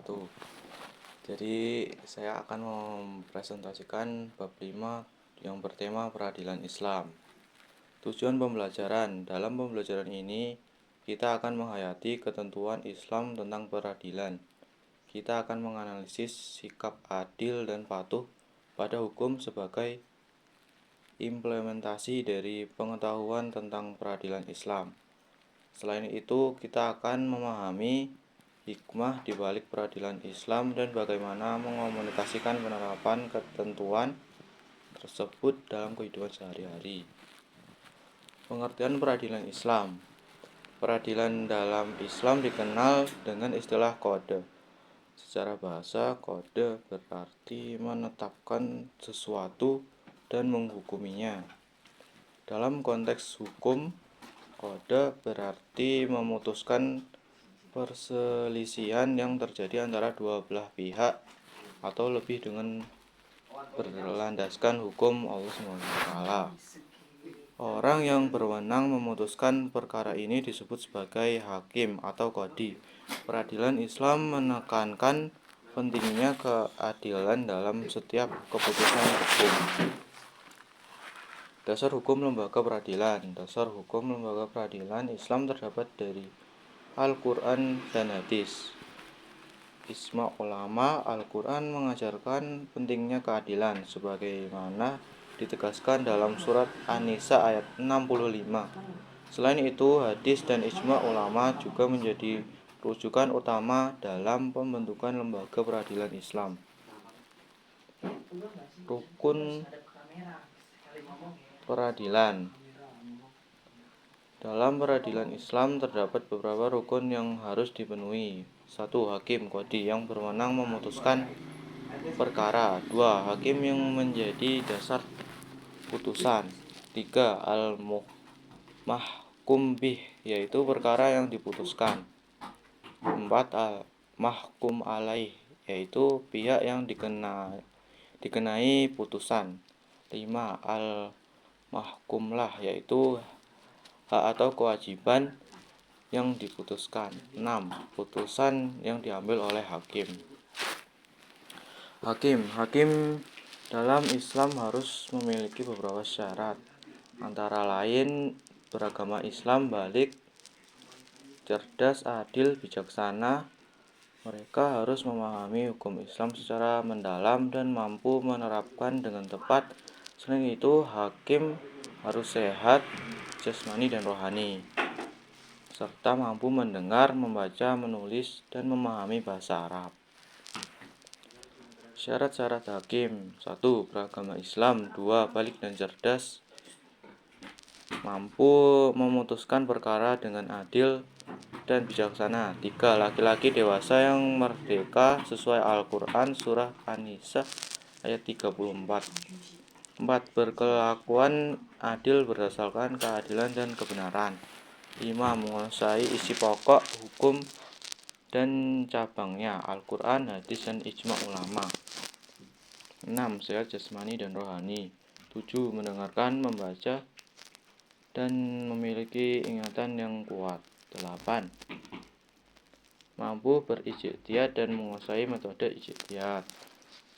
wabarakatuh. Jadi saya akan mempresentasikan bab 5 yang bertema peradilan Islam. Tujuan pembelajaran. Dalam pembelajaran ini kita akan menghayati ketentuan Islam tentang peradilan. Kita akan menganalisis sikap adil dan patuh pada hukum sebagai implementasi dari pengetahuan tentang peradilan Islam. Selain itu, kita akan memahami hikmah di balik peradilan Islam dan bagaimana mengomunikasikan penerapan ketentuan tersebut dalam kehidupan sehari-hari. Pengertian peradilan Islam. Peradilan dalam Islam dikenal dengan istilah kode. Secara bahasa, kode berarti menetapkan sesuatu dan menghukuminya. Dalam konteks hukum, kode berarti memutuskan perselisihan yang terjadi antara dua belah pihak atau lebih dengan berlandaskan hukum Allah SWT. Orang yang berwenang memutuskan perkara ini disebut sebagai hakim atau qadhi. Peradilan Islam menekankan pentingnya keadilan dalam setiap keputusan hukum. Dasar hukum lembaga peradilan. Dasar hukum lembaga peradilan Islam terdapat dari Al-Quran dan hadis. Ijma ulama. Al-Quran mengajarkan pentingnya keadilan sebagaimana ditegaskan dalam surat An-Nisa ayat 65. Selain itu, hadis dan ijma ulama juga menjadi rujukan utama dalam pembentukan lembaga peradilan Islam. Rukun peradilan. Dalam peradilan Islam terdapat beberapa rukun yang harus dipenuhi. 1. Hakim qadhi yang berwenang memutuskan perkara. 2. Hakim yang menjadi dasar putusan. 3. Al-mahkum bih, yaitu perkara yang diputuskan. 4. Al-mahkum alaih, yaitu pihak yang dikenai putusan. 5. Al-mahkumlah, yaitu hak atau kewajiban yang diputuskan. 6. Putusan yang diambil oleh hakim. Hakim dalam Islam harus memiliki beberapa syarat, antara lain beragama Islam, balik, cerdas, adil, bijaksana. Mereka harus memahami hukum Islam secara mendalam dan mampu menerapkan dengan tepat. Selain itu, hakim harus sehat jasmani dan rohani, serta mampu mendengar, membaca, menulis, dan memahami bahasa Arab. Syarat-syarat hakim. 1. Beragama Islam. 2. Balik dan cerdas, mampu memutuskan perkara dengan adil dan bijaksana. 3. Laki-laki dewasa yang merdeka sesuai Al-Quran surah An-Nisa ayat 34. 4. Berkelakuan adil berdasarkan keadilan dan kebenaran. 5. Menguasai isi pokok hukum dan cabangnya, Al-Quran, hadis, dan ijma ulama. 6. Sehat jasmani dan rohani. 7. Mendengarkan, membaca, dan memiliki ingatan yang kuat. 8. Mampu berijtihad dan menguasai metode ijtihad.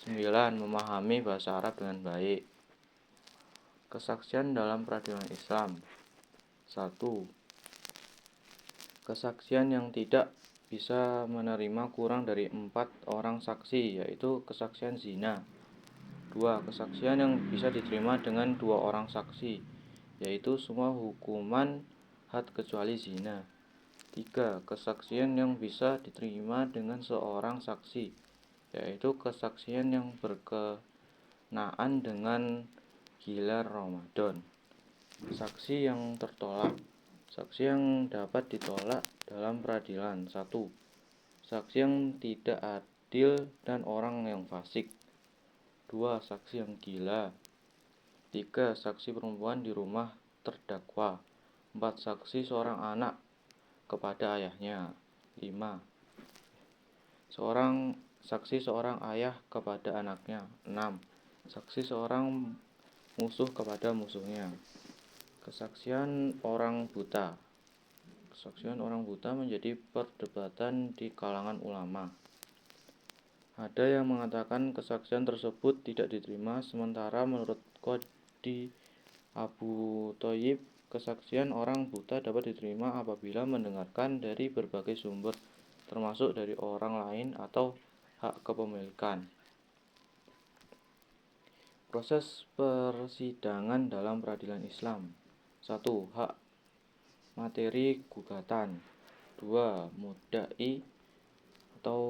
9. Memahami bahasa Arab dengan baik. Kesaksian dalam peradilan Islam. 1. Kesaksian yang tidak bisa menerima kurang dari 4 orang saksi, yaitu kesaksian zina. 2. Kesaksian yang bisa diterima dengan 2 orang saksi, yaitu semua hukuman had kecuali zina. 3. Kesaksian yang bisa diterima dengan seorang saksi, yaitu kesaksian yang berkenaan dengan hilal Ramadan. Saksi yang tertolak. Saksi yang dapat ditolak dalam peradilan. 1. Saksi yang tidak adil dan orang yang fasik. 2. Saksi yang gila. 3. Saksi perempuan di rumah terdakwa. 4. Saksi seorang anak kepada ayahnya. 5. Saksi seorang ayah kepada anaknya. 6. Saksi seorang musuh kepada musuhnya. Kesaksian orang buta. Kesaksian orang buta menjadi perdebatan di kalangan ulama. Ada yang mengatakan kesaksian tersebut tidak diterima, sementara menurut Qadhi Abu Thayyib, kesaksian orang buta dapat diterima apabila mendengarkan dari berbagai sumber, termasuk dari orang lain atau hak kepemilikan. Proses persidangan dalam peradilan Islam. 1. Hak materi gugatan. 2. Mudda'i atau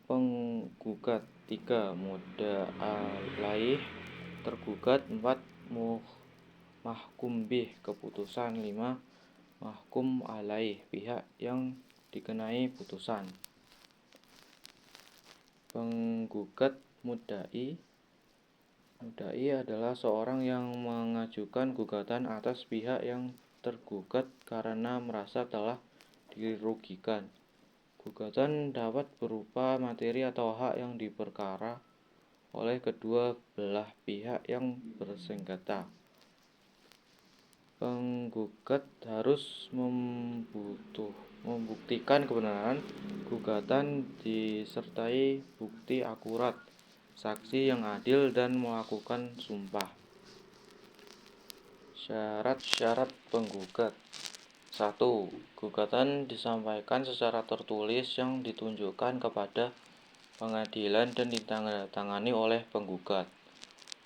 penggugat. 3. Mudda'alaih tergugat. 4. Mahkum bih keputusan. 5. Mahkum alaih pihak yang dikenai putusan. Penggugat mudda'i. Mudda'i adalah seorang yang mengajukan gugatan atas pihak yang tergugat karena merasa telah dirugikan. Gugatan dapat berupa materi atau hak yang diperkara oleh kedua belah pihak yang bersengketa. Penggugat harus membuktikan kebenaran gugatan disertai bukti akurat, saksi yang adil, dan melakukan sumpah. Syarat penggugat. 1. Gugatan disampaikan secara tertulis yang ditunjukkan kepada pengadilan dan ditandatangani oleh penggugat.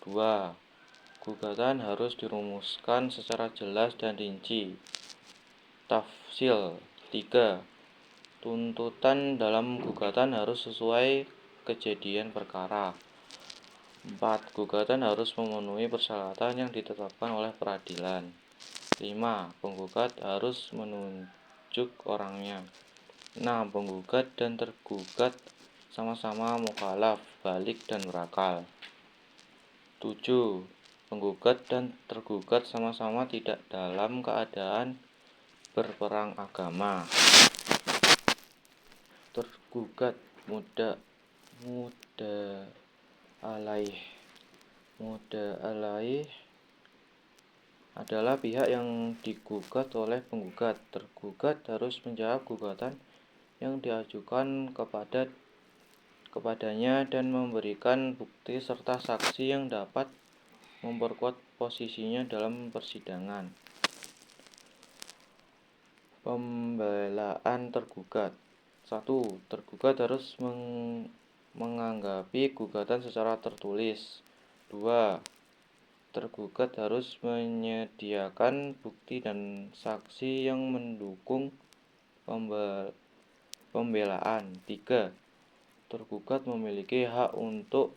2. Gugatan harus dirumuskan secara jelas dan rinci. Tafsil. 3. Tuntutan dalam gugatan harus sesuai kejadian perkara. 4. Gugatan harus memenuhi persyaratan yang ditetapkan oleh peradilan. 5. Penggugat harus menunjuk orangnya. 6. Penggugat dan tergugat sama-sama mukallaf, baligh, dan berakal. 7. Penggugat dan tergugat sama-sama tidak dalam keadaan berperang agama. Tergugat Mudda'alaih adalah pihak yang digugat oleh penggugat. Tergugat harus menjawab gugatan yang diajukan kepadanya dan memberikan bukti serta saksi yang dapat memperkuat posisinya dalam persidangan. Pembelaan tergugat. 1. Tergugat harus menganggapi gugatan secara tertulis. 2. Tergugat harus menyediakan bukti dan saksi yang mendukung pembelaan. 3. Tergugat memiliki hak untuk